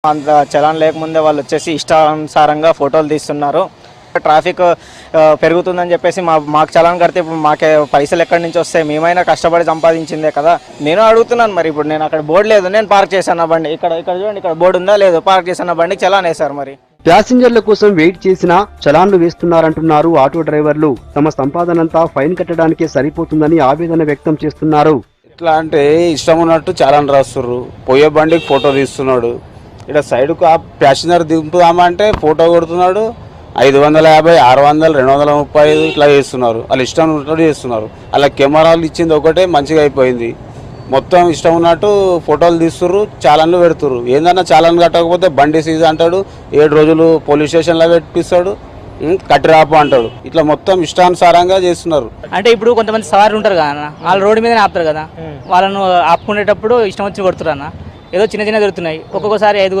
అంత చలాన్ లేకముందే వాళ్ళు వచ్చేసి ఇష్టానుసారంగా ఫోటోలు తీస్తున్నారు. ట్రాఫిక్ పెరుగుతుందని చెప్పేసి మాకు చలాన్ కడితే ఇప్పుడు మాకే పైసలు ఎక్కడి నుంచి వస్తాయి? మేమైనా కష్టపడి సంపాదించిందే కదా. నేను అడుగుతున్నాను, మరి ఇప్పుడు నేను అక్కడ బోర్డు లేదు, నేను పార్క్ చేశాను బండి, ఇక్కడ చూడండి, ఇక్కడ బోర్డు ఉందా లేదు, పార్క్ చేసిన బండికి చలాన్ వేశారు. మరి ప్యాసింజర్ల కోసం వెయిట్ చేసినా చలాన్లు వేస్తున్నారంటున్నారు ఆటో డ్రైవర్లు. తమ సంపాదనంతా ఫైన్ కట్టడానికే సరిపోతుందని ఆవేదన వ్యక్తం చేస్తున్నారు. ఎట్లా అంటే ఇష్టం ఉన్నట్టు చలాన్ రాస్తుర్రు, పోయే బండికి ఫోటో తీస్తున్నాడు, ఇక్కడ సైడ్కు ఆ ప్యాసింజర్ దింపుదామంటే ఫోటో కొడుతున్నాడు. 550, 600, 235 ఇట్లా చేస్తున్నారు. వాళ్ళు ఇష్టం ఉన్నట్టు చేస్తున్నారు. అలా కెమెరాలు ఇచ్చింది ఒకటే మంచిగా అయిపోయింది. మొత్తం ఇష్టం ఉన్నట్టు ఫోటోలు తీస్తుర్రు, చాలన్లు పెడుతుర్రు. ఏందన్నా చాలన్ కట్టకపోతే బండి సీజ్ అంటాడు, 7 రోజులు పోలీస్ స్టేషన్లో పెట్టిస్తాడు, కట్టి రాపు అంటాడు. ఇట్లా మొత్తం ఇష్టానుసారంగా చేస్తున్నారు. అంటే ఇప్పుడు కొంతమంది సవారు ఉంటారు కదా, వాళ్ళు రోడ్డు మీదనే ఆపుతారు కదా, వాళ్ళను ఆపుకునేటప్పుడు ఇష్టం వచ్చి కొడుతున్నారు అన్న. ఏదో చిన్న చిన్న దొరుకుతున్నాయి, ఒక్కొక్కసారి 5